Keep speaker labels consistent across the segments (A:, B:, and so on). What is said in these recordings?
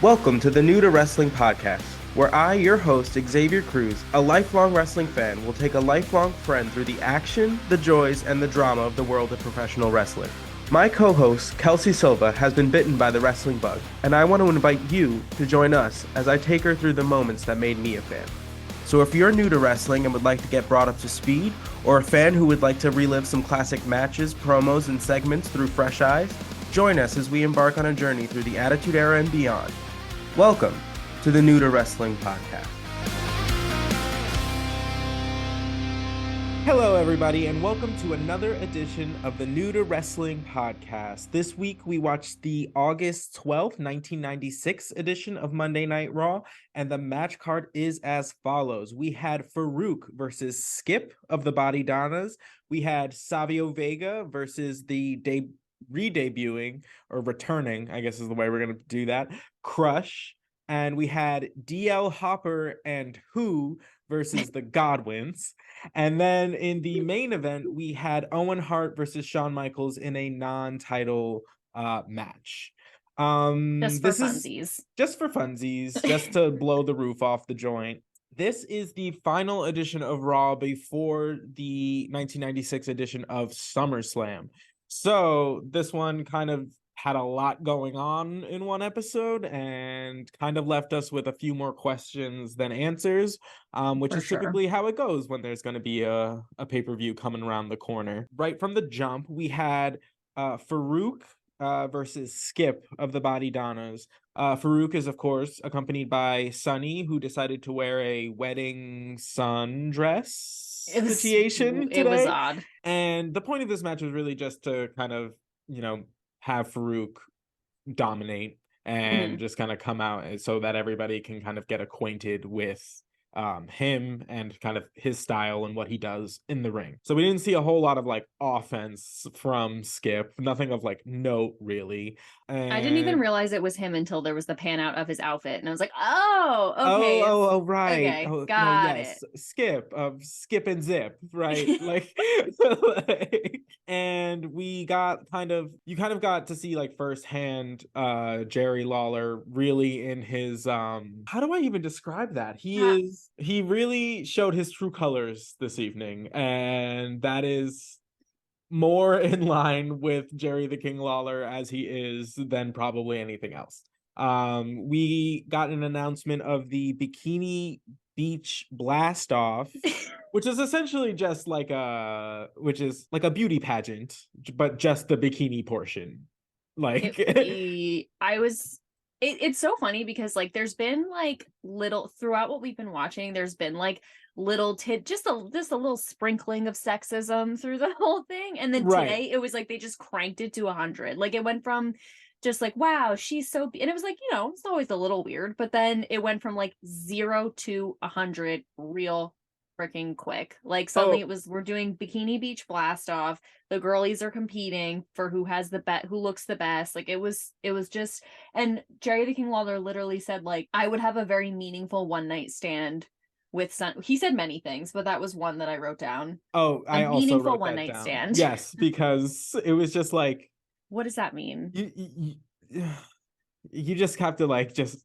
A: Welcome to the New to Wrestling podcast, where I, your host, Xavier Cruz, a lifelong wrestling fan, will take a lifelong friend through the action, the joys, and the drama of the world of professional wrestling. My co-host, Kelsey Silva, has been bitten by the wrestling bug, and I want to invite you to join us as I take her through the moments that made me a fan. So if you're new to wrestling and would like to get brought up to speed, or a fan who would like to relive some classic matches, promos, and segments through fresh eyes, join us as we embark on a journey through the Attitude Era and beyond. Welcome to the New to Wrestling podcast. Hello, everybody, and welcome to another edition of the New to Wrestling podcast. This week, we watched the August 12th, 1996 edition of Monday Night Raw, and the match card is as follows. We had Farouk versus Skip of the Body Donnas. We had Savio Vega versus the re-debuting, or returning, I guess is the way we're going to do that, Crush. And we had DL Hopper and Who versus the Godwins. And then in the main event, we had Owen Hart versus Shawn Michaels in a non-title match.
B: Just for funsies.
A: Just for funsies, just to blow the roof off the joint. This is the final edition of Raw before the 1996 edition of SummerSlam. So this one kind of had a lot going on in one episode and kind of left us with a few more questions than answers, which is typically how it goes when there's going to be a pay-per-view coming around the corner. Right from the jump, we had Farouk versus Skip of the Body Donnas. Farouk is, of course, accompanied by Sunny, who decided to wear a wedding sundress situation today.
B: It was odd.
A: And the point of this match was really just to kind of, have Farouk dominate and just kind of come out so that everybody can kind of get acquainted with him and kind of his style and what he does in the ring. So we didn't see a whole lot of offense from Skip, nothing of note really. And
B: I didn't even realize it was him until there was the pan out of his outfit, and I was like, "Oh, okay,
A: oh, right,
B: okay, got it."
A: Skip of Skip and Zip, right? And we got you got to see firsthand Jerry Lawler really in his how do I even describe that? He really showed his true colors this evening, and that is more in line with Jerry the King Lawler as he is than probably anything else. We got an announcement of the Bikini Beach Blast Off, which is essentially just like a beauty pageant, but just the bikini portion.
B: It's so funny because there's been little throughout what we've been watching, there's been little just a little sprinkling of sexism through the whole thing, and then today it was they just cranked it to 100. It went from just wow, she's so, and it was it's always a little weird, but then it went from 0 to 100 real freaking quick. Suddenly it was, we're doing Bikini Beach Blast Off, the girlies are competing for who looks the best. It was just, and Jerry the King Lawler literally said I would have a very meaningful one night stand with he said many things, but that was one that I wrote down.
A: I also wrote
B: one
A: that
B: night
A: down.
B: stand.
A: Yes, because it was just
B: what does that mean?
A: You just have to just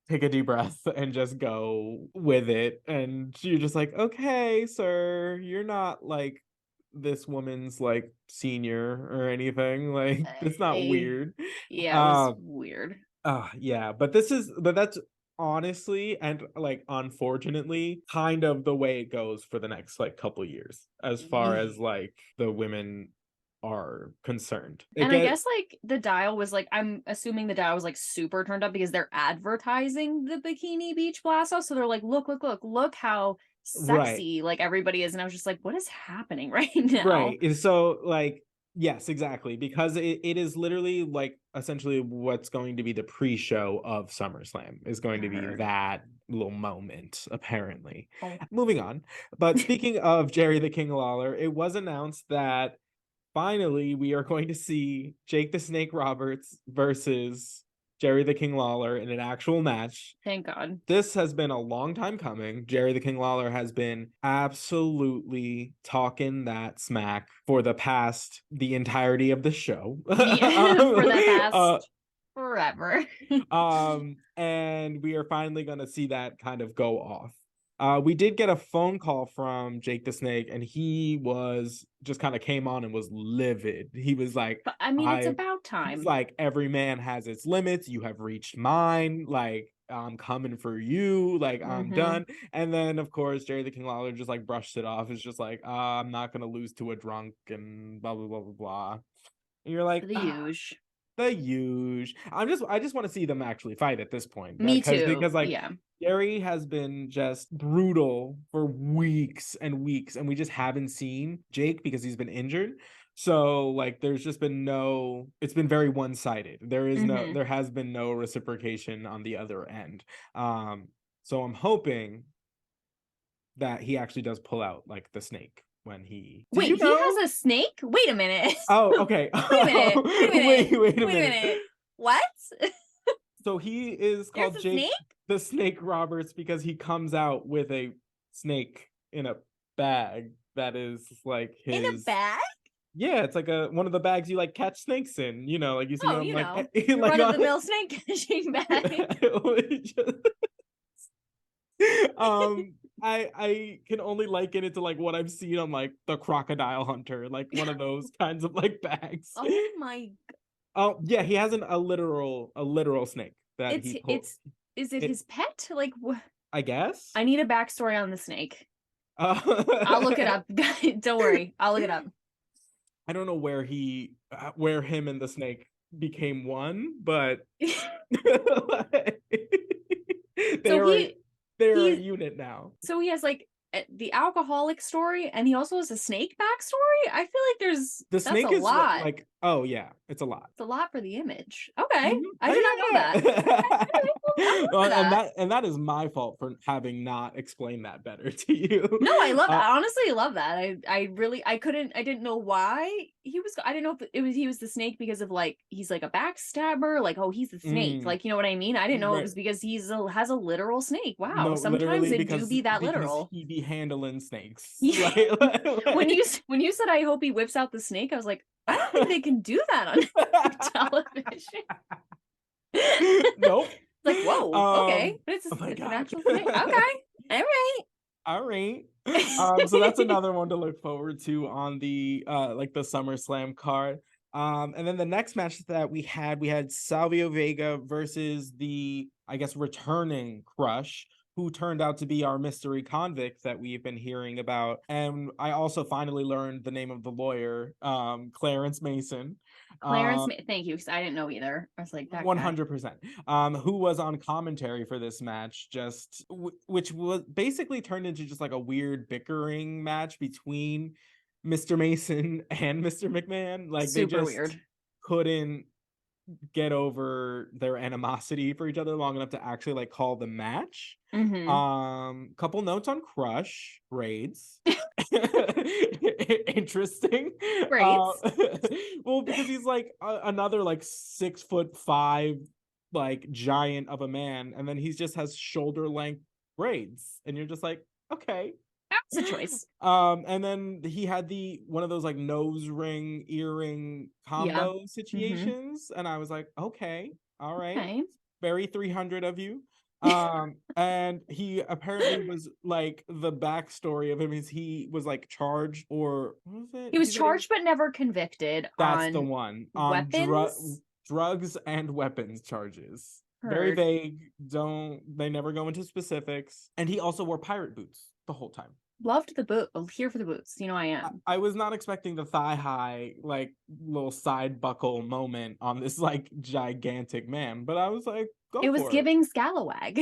A: take a deep breath and just go with it, and you're just okay, sir, you're not this woman's senior or anything. It's not weird.
B: Yeah, it was weird.
A: Yeah, but that's honestly and unfortunately kind of the way it goes for the next couple years as far as the women are concerned.
B: I guess the dial was I'm assuming the dial was super turned up because they're advertising the Bikini Beach Blast Off, so they're look how sexy everybody is, and I was just what is happening right now?
A: Right. And so yes, exactly, because it is literally essentially what's going to be the pre-show of SummerSlam is going to be that little moment, apparently. Moving on. But speaking of Jerry the King Lawler, it was announced that finally we are going to see Jake the Snake Roberts versus Jerry the King Lawler in an actual match.
B: Thank God.
A: This has been a long time coming. Jerry the King Lawler has been absolutely talking that smack for the entirety of the show.
B: Yeah, Forever.
A: And we are finally going to see that kind of go off. We did get a phone call from Jake the Snake, and he was just kind of came on and was livid. He was like,
B: But, I mean, it's about time.
A: He's like, every man has its limits. You have reached mine. Like, I'm coming for you. Like, I'm done. And then, of course, Jerry the King Lawler just like brushed it off. It's just like, I'm not going to lose to a drunk and blah, blah, blah, blah, blah. And you're like,
B: the huge.
A: The huge. I just want to see them actually fight at this point.
B: Me too.
A: Because like
B: yeah.
A: Gary has been just brutal for weeks and weeks, and we just haven't seen Jake because he's been injured. So like there's just been it's been very one-sided. There has been no reciprocation on the other end. So I'm hoping that he actually does pull out like the snake when he
B: Wait, he has a snake? Wait a minute.
A: Oh, okay.
B: Wait a minute.
A: Wait a minute.
B: What?
A: So he is called Jake snake? The Snake Roberts because he comes out with a snake in a bag that is like his.
B: In a bag?
A: Yeah, it's like one of the bags you like catch snakes in. You know, like you see them like
B: run of the mill snake catching bag.
A: I can only liken it to like what I've seen on like the Crocodile Hunter, like one of those kinds of like bags.
B: Oh my!
A: Oh yeah, he has a literal snake that he pulls.
B: Is it his pet? Like what?
A: I guess.
B: I need a backstory on the snake. I'll look it up. Don't worry, I'll look it up.
A: I don't know where him and the snake became one, but they're a unit now.
B: So he has like the alcoholic story, and he also has a snake backstory. I feel like
A: the snake is a lot. Like, oh yeah, it's a lot.
B: It's a lot for the image. Okay, I did not know
A: that. And that is my fault for having not explained that better to you.
B: No, I love that. Honestly, I love that. I didn't know why I didn't know if he was the snake because of like he's like a backstabber, like he's the snake, like you know what I mean. I didn't know it was because has a literal snake. Wow, no, sometimes they do be that literal.
A: He be handling snakes.
B: When you said I hope he whips out the snake, I was like, I don't think they can do that on television.
A: Nope.
B: Like, whoa, okay. But it's an actual snake. Okay.
A: All right. So that's another one to look forward to on the like the SummerSlam card. And then the next match that we had Savio Vega versus the, I guess, returning Crush, who turned out to be our mystery convict that we've been hearing about. And I also finally learned the name of the lawyer, Clarence Mason.
B: Thank you, because I didn't know either. I was like, that
A: 100%. Who was on commentary for this match, which was basically turned into just like a weird bickering match between Mr. Mason and Mr. McMahon. Like
B: super
A: they just
B: weird.
A: Couldn't get over their animosity for each other long enough to actually like call the match. Couple notes on Crush braids. Interesting.
B: Braids.
A: Well, because he's like another like 6'5" like giant of a man, and then he just has shoulder length braids, and you're just like, okay.
B: That's a choice.
A: And then he had one of those like nose ring, earring combo situations, and I was like, okay, all right, okay. Very 300 of you. And he apparently was like, the backstory of him is he was like charged, or what was it?
B: He was charged but never convicted.
A: That's the one. On
B: weapons,
A: drugs and weapons charges.
B: Heard.
A: Very vague. They never go into specifics. And he also wore pirate boots the whole time.
B: Loved the boot. Here for the boots. You know I am.
A: I was not expecting the thigh high, like little side buckle moment on this like gigantic man, but I was like, go. It
B: was giving Scalawag.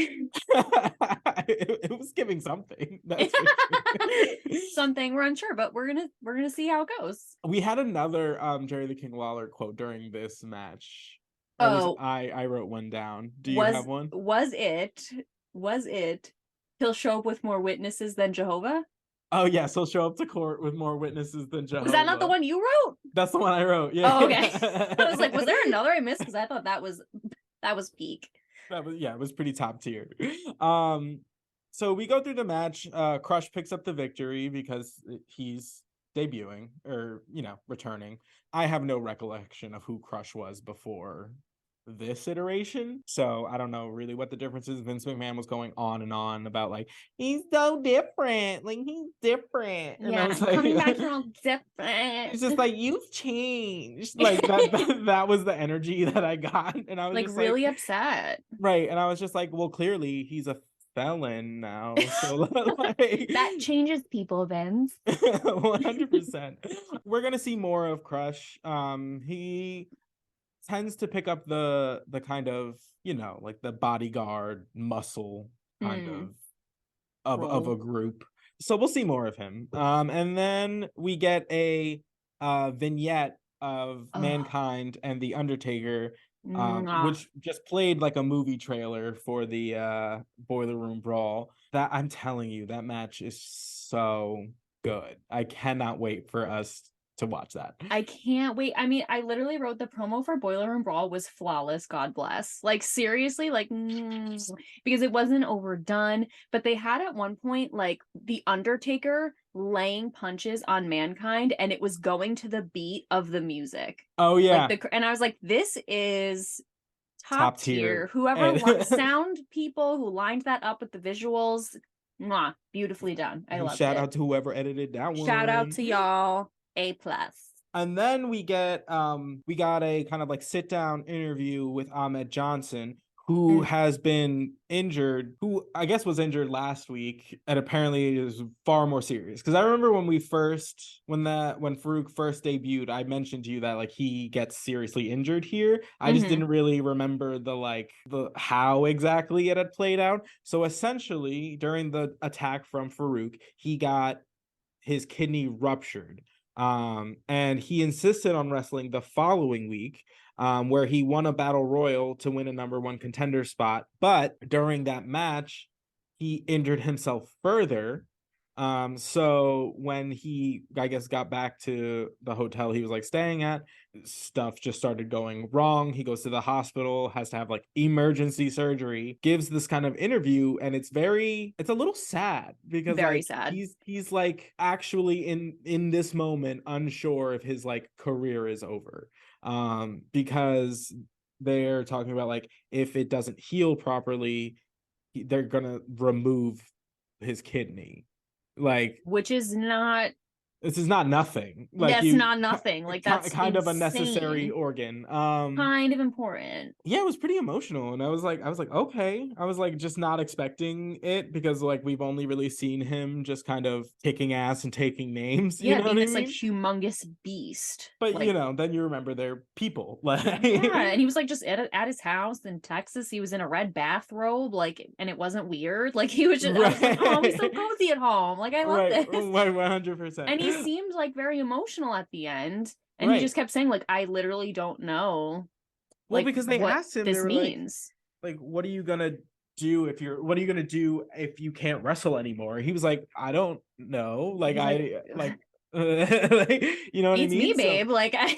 A: It was giving something. That's for sure.
B: Something, we're unsure, but we're gonna see how it goes.
A: We had another Jerry the King Lawler quote during this match. I wrote one down. Do you have one?
B: Was it? He'll show up with more witnesses than Jehovah?
A: Oh, yes. He'll show up to court with more witnesses than Jehovah.
B: Was that not the one you wrote?
A: That's the one I wrote, yeah.
B: Oh, okay. I was like, was there another I missed? Because I thought that was peak.
A: It was pretty top tier. So we go through the match. Crush picks up the victory because he's debuting or, returning. I have no recollection of who Crush was before this iteration. So I don't know really what the difference is. Vince McMahon was going on and on about like, he's so different, like he's different, and I was like,
B: coming back here all different.
A: It's just like, you've changed, like that was the energy that I got, and I was
B: like
A: just
B: really
A: like,
B: upset,
A: right? And I was just like, well, clearly he's a felon now, so like
B: that changes people, Vince.
A: 100%. We're gonna see more of Crush. He tends to pick up the kind of, you know, like the bodyguard muscle kind of a group. So we'll see more of him. And then we get a vignette of Mankind and the Undertaker, which just played like a movie trailer for the Boiler Room Brawl. That, I'm telling you, that match is so good. I cannot wait for us to watch that.
B: I can't wait. I mean, I literally wrote the promo for Boiler Room Brawl was flawless. God bless. Like seriously, like because it wasn't overdone, but they had at one point like the Undertaker laying punches on Mankind, and it was going to the beat of the music.
A: Oh yeah,
B: like and I was like, this is top tier. Whoever sound people who lined that up with the visuals, beautifully done. I love it.
A: Shout out to whoever edited that one.
B: Shout out to y'all. A+.
A: And then we got a kind of like sit down interview with Ahmed Johnson, who has been injured, who I guess was injured last week, and apparently is far more serious. Because I remember when Farouk first debuted, I mentioned to you that like he gets seriously injured here. I just didn't really remember the how exactly it had played out. So essentially, during the attack from Farouk, he got his kidney ruptured. And he insisted on wrestling the following week, where he won a battle royal to win a number one contender spot. But during that match, he injured himself further. So when he, I guess, got back to the hotel he was like staying at, stuff just started going wrong. He goes to the hospital, has to have like emergency surgery, gives this kind of interview, and it's a little sad because
B: very
A: like
B: sad.
A: He's like actually in this moment unsure if his like career is over. Because they're talking about like if it doesn't heal properly, they're gonna remove his kidney. Like,
B: which is not,
A: this is not nothing. Like,
B: that's not nothing. Like, that's
A: kind
B: insane.
A: of a necessary organ.
B: Kind of important.
A: Yeah, it was pretty emotional, and I was like, okay. I was like just not expecting it because like we've only really seen him just kind of kicking ass and taking names.
B: Yeah,
A: you know
B: being
A: what
B: this
A: I mean?
B: like humongous beast.
A: But
B: like,
A: you know, then you remember they're people. Like,
B: yeah, and he was like just at his house in Texas. He was in a red bathrobe, like, and it wasn't weird. Like he was just, I was like, oh, he's so cozy at home. Like I love this.
A: 100%.
B: And he seemed like very emotional at the end, and he just kept saying like, I literally don't know.
A: Well, like, because they asked him,
B: this means
A: like, what are you gonna do if you can't wrestle anymore? He was like, I don't know. Like, like, you know what I mean?
B: It's me, babe. So, like,
A: I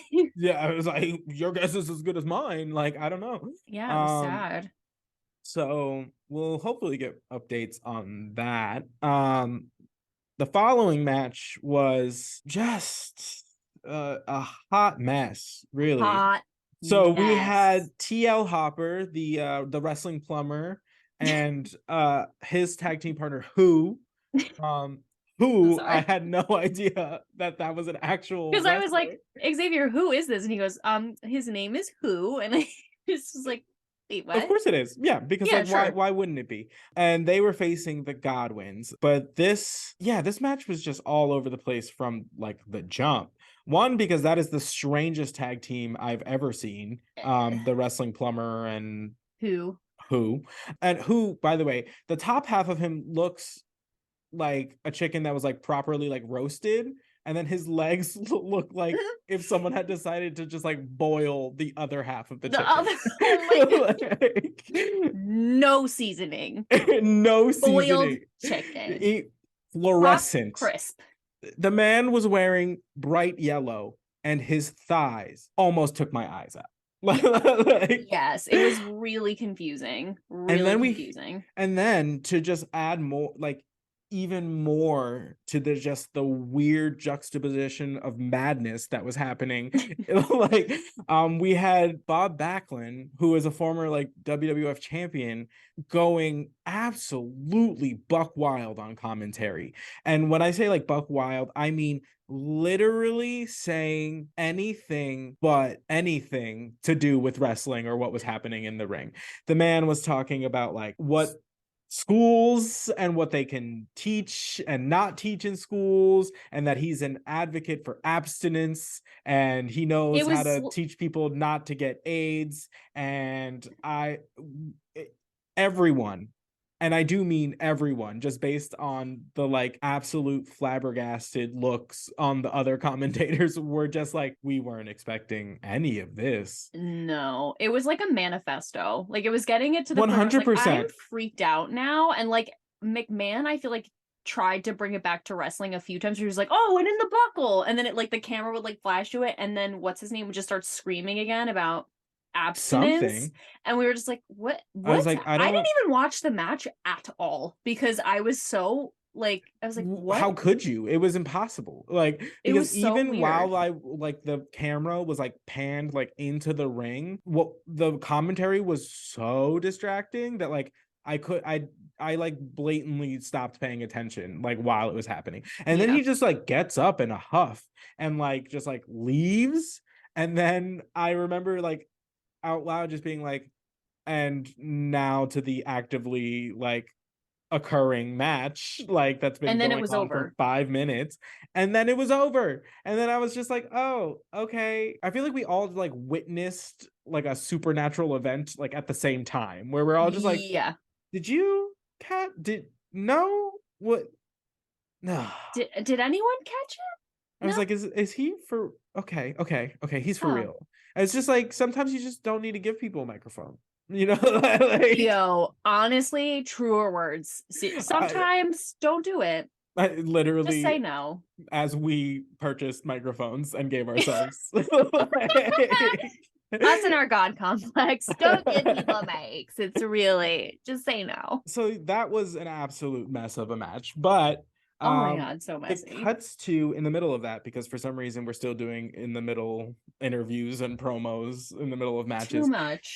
A: was like, your guess is as good as mine. Like, I don't know.
B: Yeah, it was sad.
A: So we'll hopefully get updates on that. The following match was just a hot mess, really. So we had TL Hopper, the wrestling plumber, and his tag team partner, who I had no idea that was an actual,
B: because I was like, Xavier, who is this? And he goes, his name is Who, and I just was like, wait, what?
A: Of course it is. Yeah, because why wouldn't it be? And they were facing the Godwins. But this match was just all over the place from like the jump. One, because that is the strangest tag team I've ever seen. The wrestling plumber and Who. And Who, by the way, the top half of him looks like a chicken that was like properly like roasted. And then his legs look like if someone had decided to just like boil the other half of the chicken.
B: No seasoning.
A: No
B: boiled
A: seasoning.
B: Chicken.
A: Fluorescent.
B: Crisp.
A: The man was wearing bright yellow and his thighs almost took my eyes out.
B: Yes, it was really confusing. Confusing.
A: And then to just add more, like, even more to the weird juxtaposition of madness that was happening. Like, we had Bob Backlund, who is a former like WWF champion, going absolutely buck wild on commentary. And when I say like buck wild, I mean literally saying anything but anything to do with wrestling or what was happening in the ring. The man was talking about like what schools and what they can teach and not teach in schools, and that he's an advocate for abstinence and he knows how to teach people not to get AIDS. And everyone, and I do mean everyone, just based on the like absolute flabbergasted looks on the other commentators, were just like, we weren't expecting any of this.
B: No, it was like a manifesto. Like, it was getting it to the
A: 100%.
B: Like, I'm freaked out now. And like McMahon, I feel like tried to bring it back to wrestling a few times. He was like, oh, and in the buckle. And then it like the camera would like flash to it. And then what's his name would just start screaming again about abstinence. Something. And we were just like, what? I was like, I didn't even watch the match at all because I was so like, I was like, what?
A: How could you? It was impossible. Like, because so even weird. While I like the camera was like panned like into the ring, what the commentary was so distracting that like I like blatantly stopped paying attention like while it was happening. And then he just like gets up in a huff and like just like leaves. And then I remember like out loud just being like, and now to the actively like occurring match like that's been, and then it was over for 5 minutes, and then it was over, and then I was just like, oh, okay. I feel like we all like witnessed like a supernatural event like at the same time, where we're all just like,
B: yeah,
A: did you did no what no
B: did anyone catch it?
A: I was like, is he for okay, he's for real. And it's just like, sometimes you just don't need to give people a microphone. You know, like,
B: yo, honestly, truer words. See, sometimes don't do it.
A: I literally
B: just say no.
A: As we purchased microphones and gave ourselves
B: us and our God complex. Don't give people mics. It's really just say no.
A: So that was an absolute mess of a match, but
B: oh my God, so messy.
A: It cuts to in the middle of that, because for some reason we're still doing in the middle interviews and promos in the middle of matches.
B: Too much.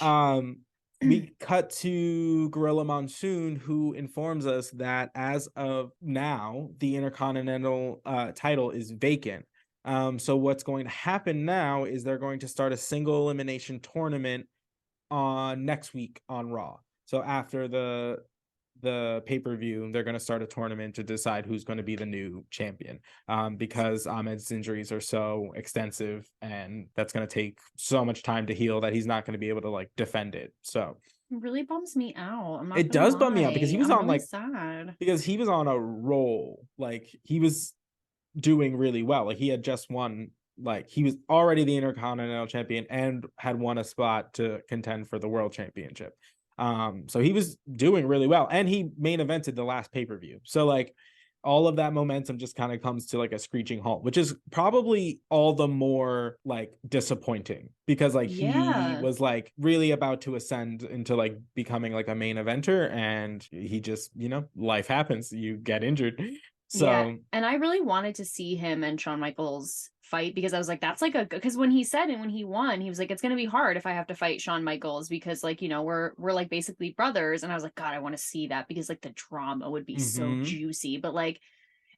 A: We cut to Gorilla Monsoon, who informs us that as of now, the Intercontinental title is vacant. So what's going to happen now is they're going to start a single elimination tournament on next week on Raw. So after the pay-per-view, they're going to start a tournament to decide who's going to be the new champion, because Ahmed's injuries are so extensive and that's going to take so much time to heal that he's not going to be able to like defend it. So
B: it really bums me out.
A: It does bum me out because he was on
B: really
A: like
B: sad.
A: Because he was on a roll. Like, he was doing really well. Like, he had just won, like he was already the Intercontinental champion and had won a spot to contend for the World Championship. So he was doing really well, and he main evented the last pay-per-view. So like all of that momentum just kind of comes to like a screeching halt, which is probably all the more like disappointing, because like he was like really about to ascend into like becoming like a main eventer, and he just, you know, life happens, you get injured. So
B: and I really wanted to see him and Shawn Michaels fight, because I was like, that's like because when he said, and when he won, he was like, it's gonna be hard if I have to fight Shawn Michaels, because like, you know, we're like basically brothers. And I was like, God, I want to see that, because like the drama would be so juicy. But like,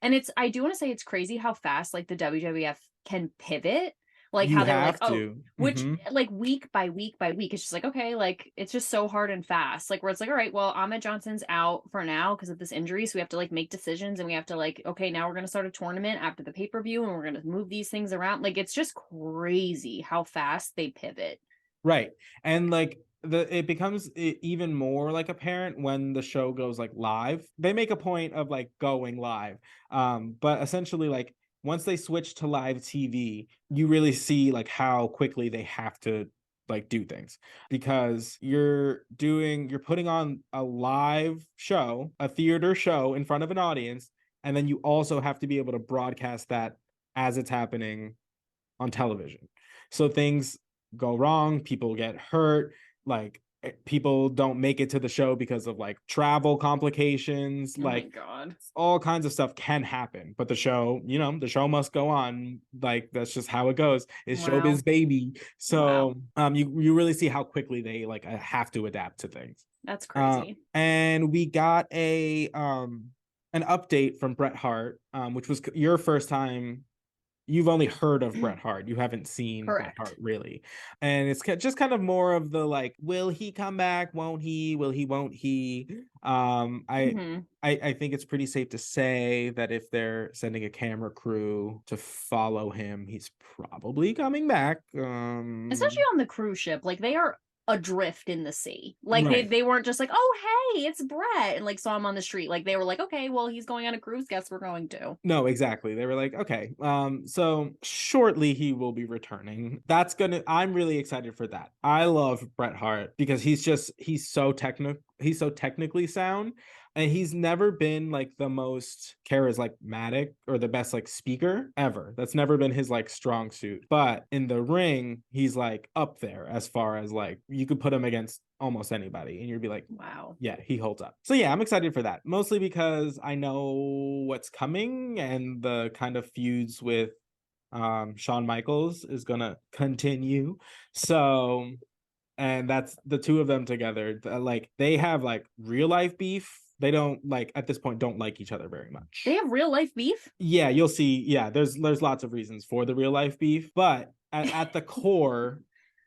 B: and I do want to say it's crazy how fast like the WWF can pivot. Like how they're like, oh, which like week by week by week, it's just like, okay, like it's just so hard and fast. Like where it's like, all right, well, Ahmed Johnson's out for now because of this injury. So we have to like make decisions, and we have to like, okay, now we're going to start a tournament after the pay-per-view, and we're going to move these things around. Like, it's just crazy how fast they pivot.
A: Right. And like it becomes even more like apparent when the show goes like live. They make a point of like going live. But essentially like, once they switch to live TV, you really see like how quickly they have to like do things, because you're putting on a live show, a theater show in front of an audience, and then you also have to be able to broadcast that as it's happening on television. So things go wrong, people get hurt, like people don't make it to the show because of like travel complications.
B: Oh
A: like
B: my God.
A: all kinds of stuff can happen, but the show, the show must go on. Like that's just how it goes. It's
B: Wow.
A: showbiz, baby. So
B: Wow.
A: you really see how quickly they like have to adapt to things.
B: That's crazy.
A: And we got an update from Bret Hart, which was your first time. You've only heard of Bret Hart. You haven't seen Bret
B: Correct.
A: Hart really. And it's just kind of more of the like, will he come back? Won't he? Will he? Won't he? I think it's pretty safe to say that if they're sending a camera crew to follow him, he's probably coming back.
B: Especially on the cruise ship. Like they are adrift in the sea. Like
A: Right.
B: they weren't just like, oh hey, it's Brett, and like saw him on the street. Like they were like, okay, well he's going on a cruise, guess we're going to.
A: No, exactly. They were like, okay. So shortly he will be returning. I'm really excited for that. I love Bret Hart because he's so technically sound. And he's never been like the most charismatic or the best like speaker ever. That's never been his like strong suit. But in the ring, he's like up there as far as like you could put him against almost anybody and you'd be like,
B: wow,
A: yeah, he holds up. So yeah, I'm excited for that. Mostly because I know what's coming and the kind of feuds with Shawn Michaels is gonna continue. So, and that's the two of them together. Like they have like real life beef. They don't like at this point don't like each other very much.
B: they have real life beef.
A: Yeah, you'll see. Yeah, there's lots of reasons for the real life beef, but at the core,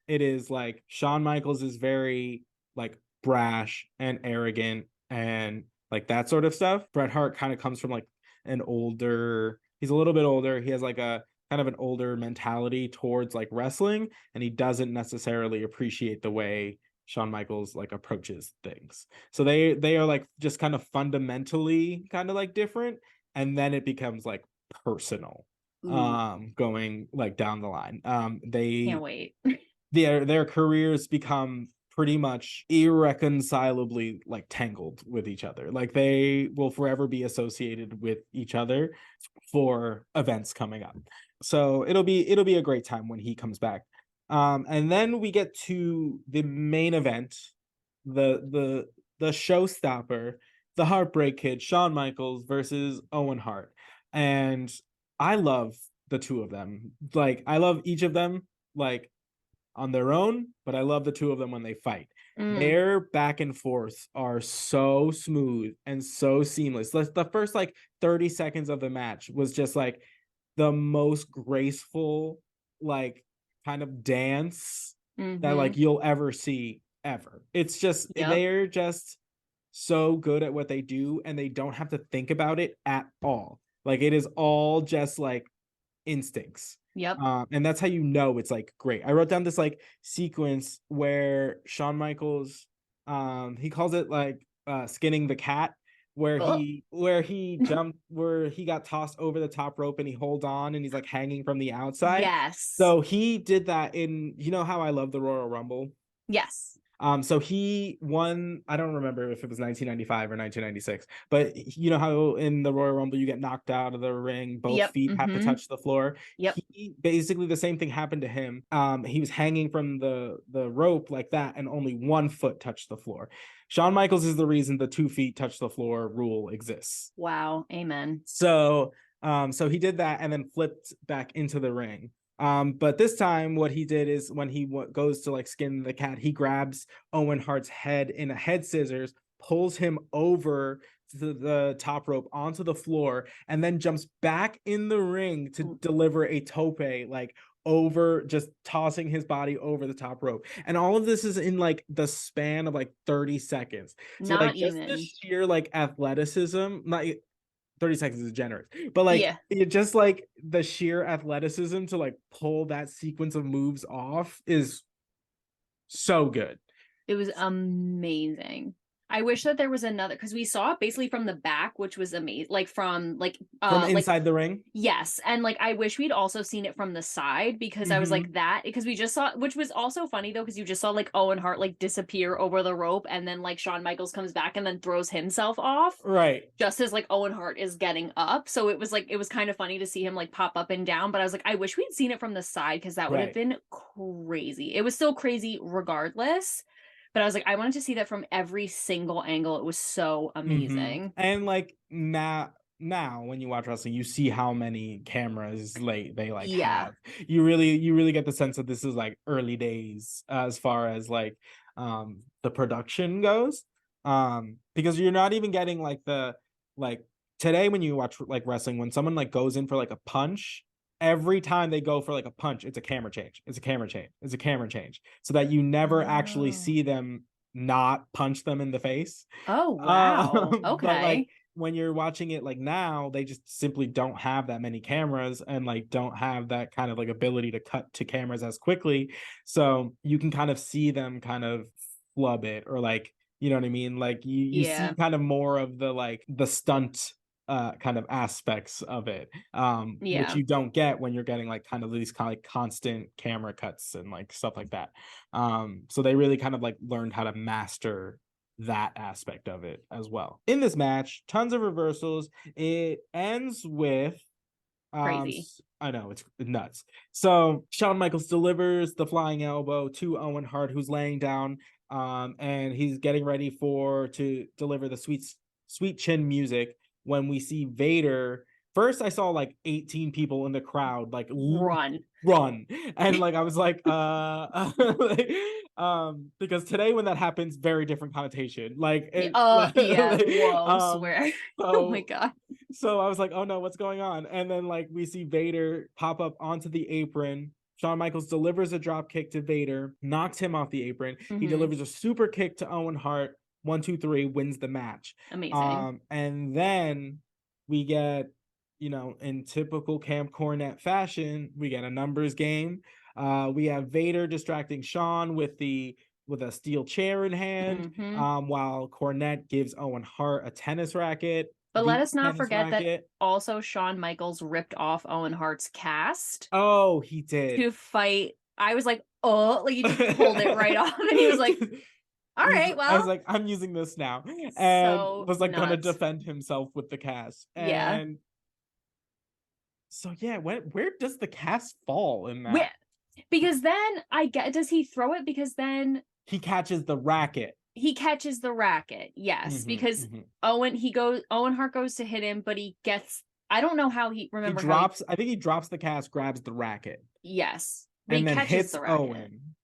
A: it is like Shawn Michaels is very like brash and arrogant and like that sort of stuff. Bret Hart kind of comes from like he's a little bit older. He has like a kind of an older mentality towards like wrestling, and he doesn't necessarily appreciate the way Shawn Michaels like approaches things. So they are like just kind of fundamentally kind of like different, and then it becomes like personal. Going like down the line. They
B: can't wait.
A: their careers become pretty much irreconcilably like tangled with each other. Like they will forever be associated with each other for events coming up. So it'll be a great time when he comes back. And then we get to the main event, the showstopper, the Heartbreak Kid, Shawn Michaels versus Owen Hart. And I love the two of them. Like I love each of them like on their own, but I love the two of them when they fight. Their back and forth are so smooth and so seamless. The first like 30 seconds of the match was just like the most graceful like kind of dance that like you'll ever see ever. It's just they're just so good at what they do and they don't have to think about it at all. Like it is all just like instincts. And that's how you know it's like great. I wrote down this like sequence where Shawn Michaels he calls it like skinning the cat, where he jumped, where he got tossed over the top rope and he holds on and he's like hanging from the outside.
B: Yes.
A: So he did that in, you know how I love the Royal Rumble?
B: Yes.
A: So he won, I don't remember if it was 1995 or 1996, but you know how in the Royal Rumble you get knocked out of the ring, both feet have to touch the floor. He basically the same thing happened to him. He was hanging from the rope like that and only one foot touched the floor. Shawn Michaels is the reason the 2 feet touch the floor rule exists.
B: Wow. Amen.
A: So he did that and then flipped back into the ring. But this time what he did is when he goes to like skin the cat, he grabs Owen Hart's head in a head scissors, pulls him over to the top rope onto the floor, and then jumps back in the ring to deliver a tope, like over, just tossing his body over the top rope. And all of this is in like the span of like 30 seconds. So
B: Not
A: like just
B: even.
A: the sheer like athleticism, not 30 seconds is generous, but like it just like the sheer athleticism to like pull that sequence of moves off is so good.
B: It was amazing. I wish that there was another, because we saw it basically from the back, which was amazing. Like from
A: inside the ring.
B: Yes. And like I wish we'd also seen it from the side, because I was like that, because we just saw, which was also funny though, because you just saw like Owen Hart like disappear over the rope, and then like Shawn Michaels comes back and then throws himself off.
A: Right.
B: Just as like Owen Hart is getting up. So it was kind of funny to see him like pop up and down. But I was like, I wish we'd seen it from the side, because that would have been crazy. It was still crazy regardless. But I was like, I wanted to see that from every single angle. It was so amazing.
A: And like now when you watch wrestling, you see how many cameras they like have. You really get the sense that this is like early days as far as like the production goes. Because you're not even getting like the like today when you watch like wrestling, when someone like goes in for like a punch, every time they go for like a punch, it's a camera change. It's a camera change. It's a camera change. So that you never actually see them not punch them in the face.
B: Oh, wow.
A: But like
B: Okay.
A: when you're watching it like now, they just simply don't have that many cameras and like don't have that kind of like ability to cut to cameras as quickly. So you can kind of see them kind of flub it, or like, you know what I mean? Like you see kind of more of the like the stunt kind of aspects of it, which you don't get when you're getting like kind of these kind of like constant camera cuts and like stuff like that. So they really kind of like learned how to master that aspect of it as well. In this match, tons of reversals. It ends with
B: Crazy.
A: I know, it's nuts. So Shawn Michaels delivers the flying elbow to Owen Hart, who's laying down, and he's getting ready to deliver the sweet chin music, when we see Vader. First, I saw like 18 people in the crowd like run, and like I was like, because today when that happens, very different connotation. Like,
B: whoa, swear.
A: So,
B: oh my god.
A: So I was like, oh no, what's going on? And then like we see Vader pop up onto the apron. Shawn Michaels delivers a drop kick to Vader, knocks him off the apron. He delivers a super kick to Owen Hart. 1, 2, 3, wins the match.
B: Amazing.
A: And then we get, you know, in typical Camp Cornette fashion, we get a numbers game. We have Vader distracting Shawn with a steel chair in hand, while Cornette gives Owen Hart a tennis racket.
B: But let us not forget that also Shawn Michaels ripped off Owen Hart's cast.
A: Oh, he did.
B: To fight. I was like, oh, like he just pulled it right off. And he was like, all right, well.
A: I was like, I'm using this now. And was like going to defend himself with the cast. And so yeah, where does the cast fall in that?
B: Because then does he throw it? Because then
A: he catches the racket.
B: Yes, because Owen Hart goes to hit him, but he gets, I don't know how he
A: I think he drops the cast, grabs the racket.
B: Yes.
A: And then hits the Owen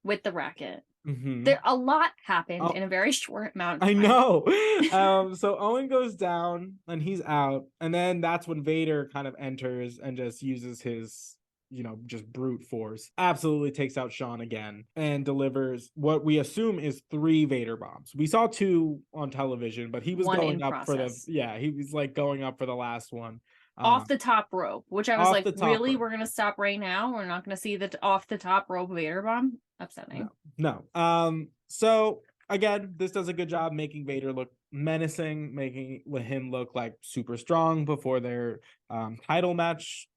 B: with the racket. There a lot happened in a very short amount of time.
A: I know. So Owen goes down and he's out, and then that's when Vader kind of enters and just uses his, you know, just brute force, absolutely takes out Shawn again, and delivers what we assume is 3 Vader bombs. We saw 2 on television, but he was going up for he was like going up for the last one.
B: Off the top rope, which I was like, really? We're gonna stop right now? We're not gonna see the off the top rope Vader bomb? Upsetting.
A: No. So again, this does a good job making Vader look menacing, making him look like super strong before their title match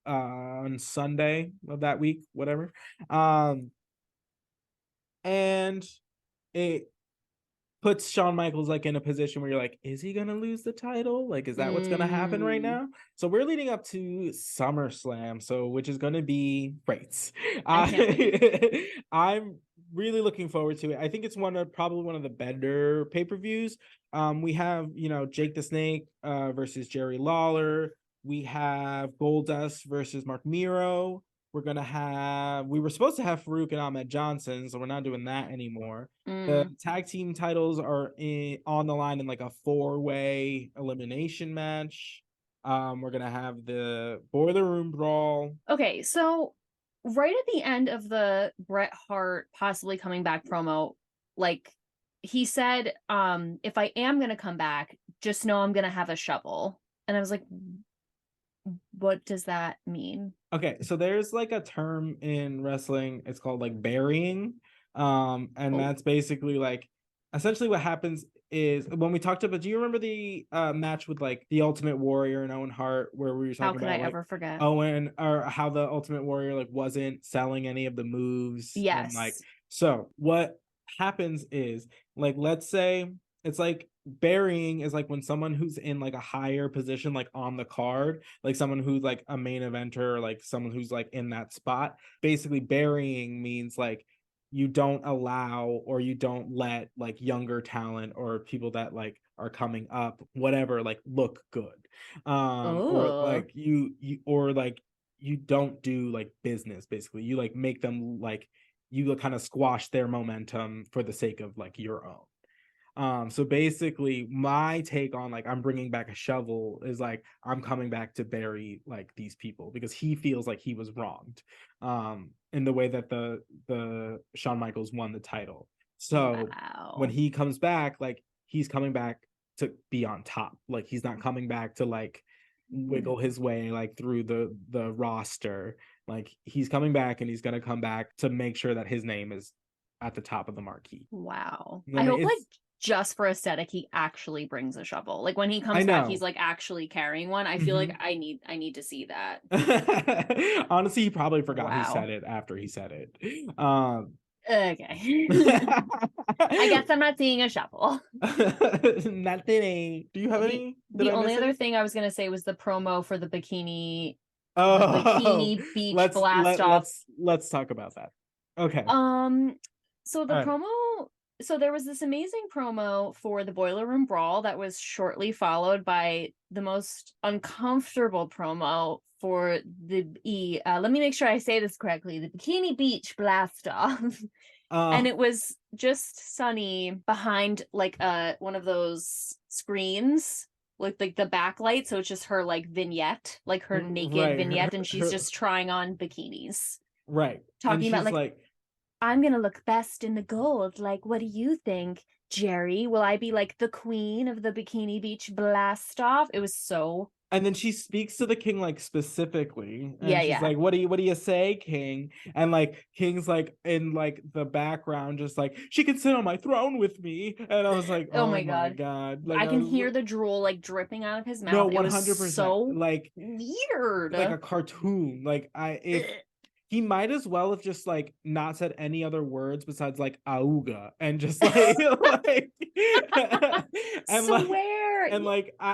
A: on Sunday of that week, whatever. And it puts Shawn Michaels like in a position where you're like, is he gonna lose the title? Like, is that what's gonna happen right now? So we're leading up to SummerSlam, which is gonna be great. I'm really looking forward to it. I think it's probably one of the better pay-per-views. We have, you know, Jake the Snake versus Jerry Lawler. We have Goldust versus Mark Miro. We were supposed to have Farouk and Ahmed Johnson, so we're not doing that anymore. The tag team titles are on the line in like a 4-way elimination match. We're gonna have the Boiler Room Brawl.
B: Okay, so right at the end of the Bret Hart possibly coming back promo, like he said, if I am gonna come back, just know I'm gonna have a shovel. And I was like, what does that mean?
A: Okay, so there's like a term in wrestling, it's called like burying. And that's basically like essentially what happens is when we talked about, do you remember the match with like the Ultimate Warrior and Owen Hart, where we were talking about, how could I ever forget Owen, or how the Ultimate Warrior like wasn't selling any of the moves?
B: Yes.
A: And like, so what happens is, like, let's say it's like burying is like when someone who's in like a higher position, like on the card, like someone who's like a main eventer, or like someone who's like in that spot, basically burying means like you don't allow or you don't let like younger talent or people that like are coming up, whatever, like look good. Or
B: Oh.
A: like you don't do like business, basically. You like make them like you kind of squash their momentum for the sake of like your own. So basically my take on like I'm bringing back a shovel is like I'm coming back to bury like these people because he feels like he was wronged in the way that the Shawn Michaels won the title. So when
B: Wow.
A: he comes back, like he's coming back to be on top. Like he's not coming back to like wiggle his way like through the roster. Like he's coming back and he's gonna come back to make sure that his name is at the top of the marquee.
B: Wow.
A: You know
B: I
A: what I mean?
B: hope like
A: It's
B: just for aesthetic he actually brings a shovel. Like when he
A: I
B: comes back he's
A: know.
B: like actually carrying one. I feel like I need to see that.
A: Honestly, he probably forgot he said
B: Wow.
A: it after he said it.
B: Okay. I guess I'm not seeing a shovel.
A: Nothing. Do you have
B: The
A: any? Did
B: the
A: I
B: only
A: miss
B: other
A: any?
B: thing I was gonna say was the promo for the
A: Oh,
B: bikini beach blast off.
A: let's talk about that. Okay.
B: Um, so the
A: All right.
B: promo, so there was this amazing promo for the Boiler Room Brawl that was shortly followed by the most uncomfortable promo for let me make sure I say this correctly, the Bikini Beach blast off.
A: Uh
B: And it was just Sunny behind like one of those screens like the backlight, so it's just her like vignette, like her naked
A: right.
B: vignette, and she's just trying on bikinis,
A: Right. And
B: talking about
A: she's
B: like,
A: like,
B: I'm gonna look best in the gold. Like, what do you think, Jerry? Will I be like the queen of the Bikini Beach blast off? It was so,
A: and then she speaks to the king like specifically
B: yeah,
A: and she's
B: yeah.
A: like what do you say, king? And like king's like in like the background just like she can sit on my throne with me, and I was like,
B: Oh
A: oh
B: my
A: my
B: god.
A: god, like
B: I
A: I
B: can
A: was
B: hear the drool like dripping out of his
A: no
B: mouth. It was
A: 100%
B: so
A: like
B: weird.
A: a cartoon. Like I if he might as well have just like not said any other words besides like auga and just like like and like
B: Swear.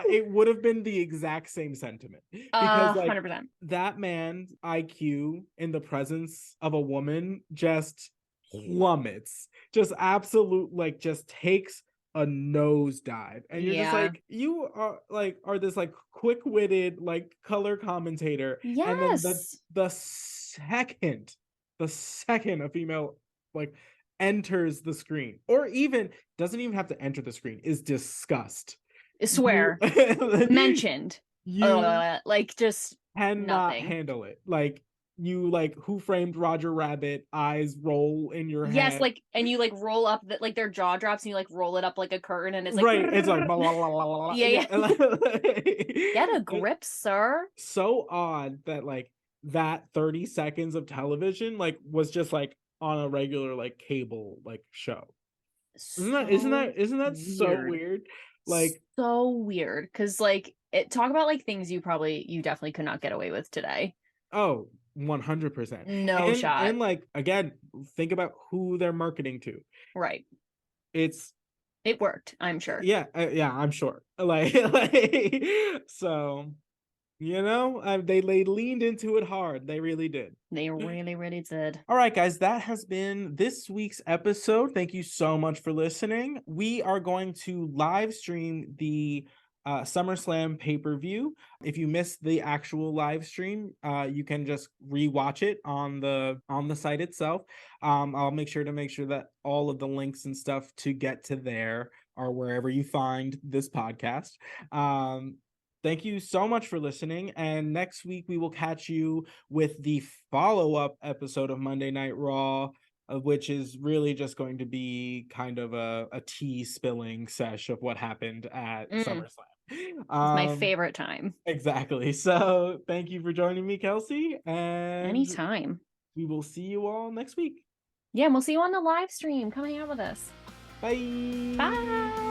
A: it would have been the exact same sentiment because like
B: 100%.
A: that man's IQ in the presence of a woman just plummets, just absolute like just takes a nosedive, and you're just
B: Yeah.
A: like you are this like quick-witted like color commentator, and then
B: Yes.
A: the second a female like enters the screen, or even doesn't even have to enter the screen, is discussed,
B: I
A: you
B: swear. Mentioned.
A: you
B: Like just
A: cannot
B: nothing.
A: handle it. Like you like Who Framed Roger Rabbit, eyes roll in your
B: Yes,
A: head.
B: like, and you like roll up that, like their jaw drops and you like roll it up like a curtain and it's like
A: Right, it's like blah, blah, blah, blah, blah.
B: yeah, yeah. Get a
A: It-
B: grip, sir.
A: so odd that like that 30 seconds of television like was just like on a regular like cable like show.
B: So
A: Isn't that so
B: weird.
A: weird? Like,
B: So weird. Cause like talk about like things you definitely could not get away with today.
A: oh, 100%.
B: No shot.
A: And like again, think about who they're marketing to.
B: Right.
A: It's
B: It worked, I'm sure.
A: yeah, I'm sure. Like, so they leaned into it hard. They really did.
B: They really, really did.
A: All right, guys, that has been this week's episode. Thank you so much for listening. We are going to live stream the SummerSlam pay-per-view. If you missed the actual live stream, you can just rewatch it on the site itself. I'll make sure that all of the links and stuff to get to there are wherever you find this podcast. Thank you so much for listening. And next week we will catch you with the follow-up episode of Monday Night Raw, which is really just going to be kind of a tea spilling sesh of what happened at SummerSlam.
B: It's my favorite time.
A: Exactly. So thank you for joining me, Kelsey. And
B: anytime.
A: We will see you all next week.
B: Yeah, and we'll see you on the live stream. Come hang out with us.
A: Bye.
B: Bye.